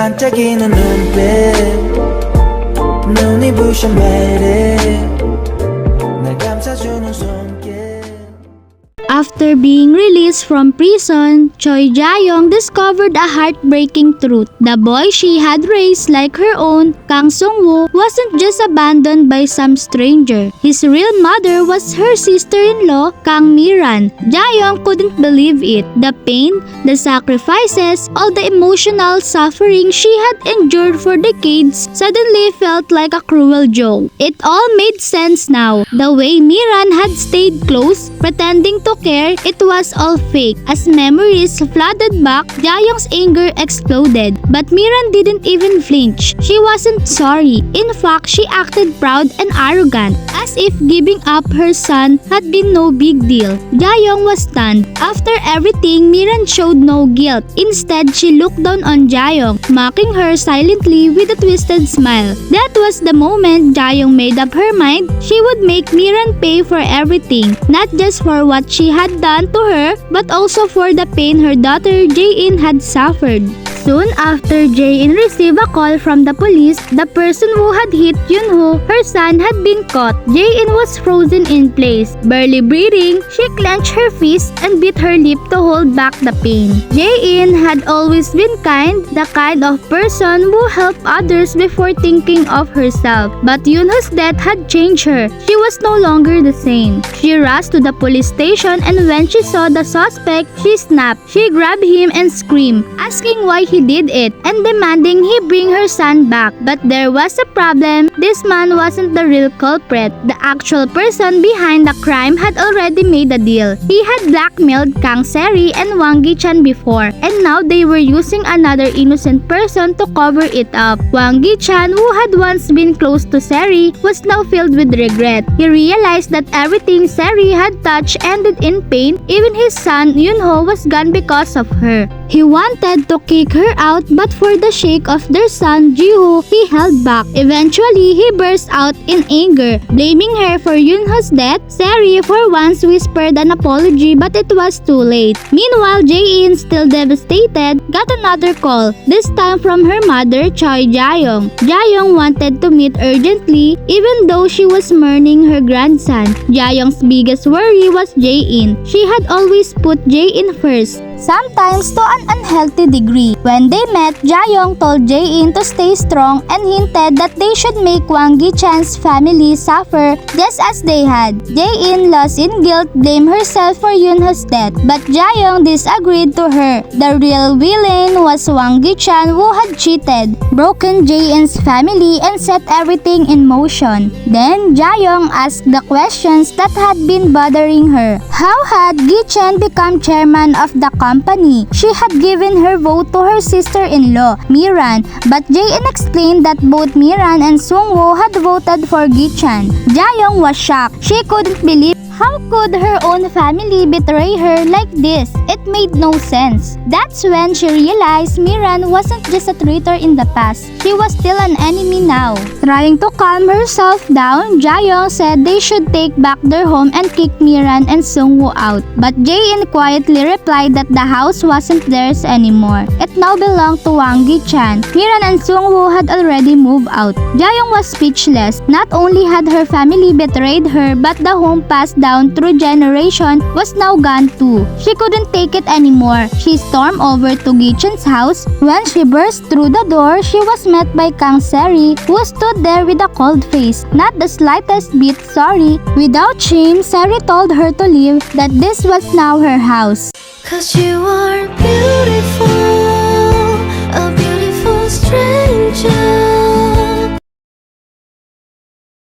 반짝이는 눈빛 눈이 부셔 매일 날 감싸주는 손길. After being released from prison, Choi Jae-young discovered a heartbreaking truth. The boy she had raised like her own, Kang Sung-woo, wasn't just abandoned by some stranger. His real mother was her sister-in-law, Kang Mi-ran. Jae-young couldn't believe it. The pain, the sacrifices, all the emotional suffering she had endured for decades suddenly felt like a cruel joke. It all made sense now. The way Mi-ran had stayed close, pretending to care, it was all fake. As memories flooded back, Jae-young's anger exploded. But Mi-ran didn't even flinch. She wasn't sorry. In fact, she acted proud and arrogant, as if giving up her son had been no big deal. Jae-young was stunned. After everything, Mi-ran showed no guilt. Instead, she looked down on Jae-young, mocking her silently with a twisted smile. That was the moment Jae-young made up her mind. She would make Mi-ran pay for everything, not just for what she had done to her, but also for the pain her daughter Jae In had suffered. Soon after Jae In received a call from the police, the person who had hit Yunho, her son, had been caught. Jae In was frozen in place. Barely breathing, she clenched her fist and bit her lip to hold back the pain. Jae In had always been kind, the kind of person who helped others before thinking of herself. But Yunho's death had changed her. She was no longer the same. She rushed to the police station, and when she saw the suspect, she snapped. She grabbed him and screamed, asking why he did it and demanding he bring her son back. But there was a problem. This man wasn't the real culprit. The actual person behind the crime had already made a deal. He had blackmailed Kang Jae In and Hwang Gi Chan before, and now they were using another innocent person to cover it up. Hwang Gi Chan, who had once been close to Seri, was now filled with regret. He realized that everything Seri had touched ended in pain. Even his son Yunho was gone because of her. He wanted to kick her out, but for the sake of their son Jiho, he held back. Eventually, he burst out in anger, blaming her for Yunho's death. Seri for once whispered an apology, but it was too late. Meanwhile, Jae In, still devastated, got another call, this time from her mother, Choi Jae-young. Jae-young wanted to meet urgently, even though she was mourning her grandson. Jae-young's biggest worry was Jae In. She had always put Jae In first, sometimes to an unhealthy degree. When they met, Jae-young told Jae In to stay strong and hinted that they should make Hwang Gi Chan's family suffer just as they had. Jae In, lost in guilt, blamed herself for Yunho's death, but Jae-young disagreed to her. The real villain was Hwang Gi Chan, who had cheated, broken Jae In's family, and set everything in motion. Then Jae-young asked the questions that had been bothering her. How had Gi Chan become chairman of the company? She had given her vote to her sister-in-law, Mi-ran, but Jae In explained that both Mi-ran and Sung-woo had voted for Gi Chan. Jae-young was shocked. She couldn't believe how could her own family betray her like this. It made no sense. That's when she realized Mi-ran wasn't just a traitor in the past. She was still an enemy now. Trying to calm herself down, Jae-young said they should take back their home and kick Mi-ran and Sung-woo out. But Jae In quietly replied that the house wasn't theirs anymore. It now belonged to Hwang Gi Chan. Mi-ran and Sung-woo had already moved out. Jae-young was speechless. Not only had her family betrayed her, but the home passed down through generation was now gone too. She couldn't take it anymore. She stormed over to Gi Chan's house. When she burst through the door, she was met by Kang Seri, who stood there with a cold face, not the slightest bit sorry. Without shame, Seri told her to leave, that this was now her house. 'Cause you are beautiful.